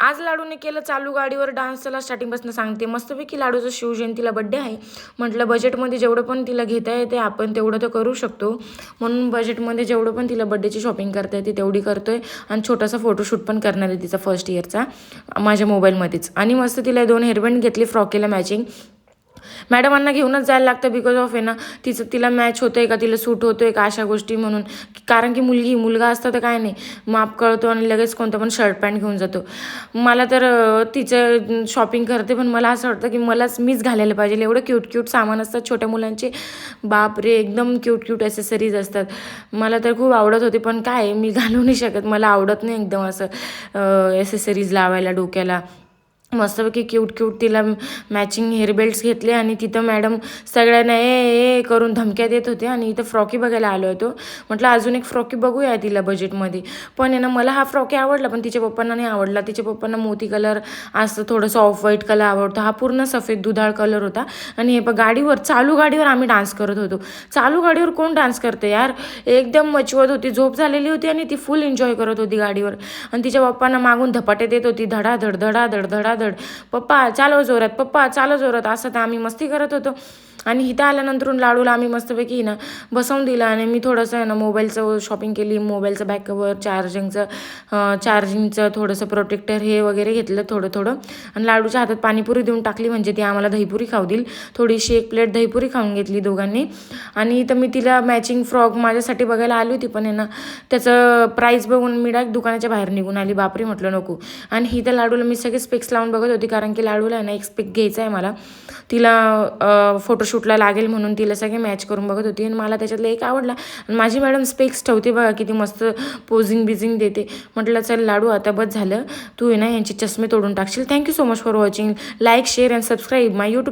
आज लाडूने केलं चालू गाडीवर डान्स. त्याला स्टार्टिंगपासून सांगते मस्तपैकी लाडूचा शिवजयंतीला बड्डे आहे. म्हटलं बजेटमध्ये जेवढं पण तिला घेता येते आपण तेवढं तर करू शकतो, म्हणून बजेटमध्ये जेवढं पण तिला बड्डेची शॉपिंग करता येते तेवढी करतोय. आणि छोटासा फोटोशूट पण करणार आहे तिचा फर्स्ट इयरचा माझ्या मोबाईलमध्येच. आणि मस्त तिला 2 हेअरबँड घेतली फ्रॉकेला मॅचिंग. मॅडमांना घेऊनच जायला लागतं बिकॉज ऑफ आहे ना, तिला मॅच होतं आहे का, तिला सूट होतो आहे का, अशा गोष्टी म्हणून. कारण की मुलगा असतं तर काय नाही, माप कळतो आणि लगेच कोणतं पण शर्ट पॅन्ट घेऊन जातो. मला तर तिचं शॉपिंग करते, पण मला असं वाटतं की मीच घालायला पाहिजे. एवढं क्यूट सामान असतात छोट्या मुलांचे, बापरे एकदम क्यूट ॲसेसरीज असतात. मला तर खूप आवडत होते, पण काय मी घालू नाही शकत, मला आवडत नाही एकदम असं ॲसेसरीज लावायला डोक्याला. मस्तपैकी क्यूट तिला मॅचिंग हेअरबेल्ट्स घेतले. आणि तिथं मॅडम सगळ्यांना ए करून धमक्या देत होते. आणि इथं फ्रॉकी बघायला आलो होतो. म्हटलं अजून एक फ्रॉकी बघूया तिला बजेटमध्ये. पण आहे ना, मला हा फ्रॉकी आवडला, पण तिच्या पप्पांना नाही आवडला. तिच्या पप्पांना मोती कलर असं थोडंसं ऑफ व्हाईट कलर आवडतो, हा पूर्ण सफेद दुधाळ कलर होता. आणि हे गाडीवर चालू गाडीवर आम्ही डान्स करत होतो. चालू गाडीवर कोण डान्स करते यार, एकदम मचवत होती, झोप झालेली होती आणि ती फुल एन्जॉय करत होती गाडीवर. आणि तिच्या पप्पांना मागून धपाटे देत होती, धडाधड धडाधड धडाधड, पप्पा चालव जोरात, पप्पा चालव जोरात, असं तर आम्ही मस्ती करत होतो. आणि इथं आल्यानंतर लाडूला आम्ही मस्तपैकी ना बसवून दिलं. आणि मी थोडंसं आहे ना मोबाईलचं शॉपिंग केली, मोबाईलचं बॅक कवर, चार्जिंगचं थोडंसं प्रोटेक्टर हे वगैरे घेतलं थोडं. आणि लाडूच्या हातात पाणीपुरी देऊन टाकली, म्हणजे ती आम्हाला दहीपुरी खाऊ देईल. थोडीशी 1 प्लेट दहीपुरी खाऊन घेतली दोघांनी. आणि इथं मी तिला मॅचिंग फ्रॉक माझ्यासाठी बघायला आली होती, पण आहे ना त्याचं प्राईस बघून मी डायरेक्ट दुकानाच्या बाहेर निघून आली. बापरे म्हटलं नको. आणि इथं लाडूला मी सगळे स्पेक्स लावून बघत होती, कारण की लाडूला आहे ना एक स्पेक घ्यायचा आहे मला, तिला फोटोशूटला लागेल म्हणून तिला सगळे मॅच करून बघत होती. आणि मला त्याच्यातलं एक आवडला. आणि माझी मॅडम स्पेक्स ठेवते बघा, किती मस्त पोझिंग देते. म्हटलं चल लाडू आता बस झालं, तू आहे ना यांची चष्मे तोडून टाकशील. Thank you so much for watching. Like, share and subscribe my YouTube.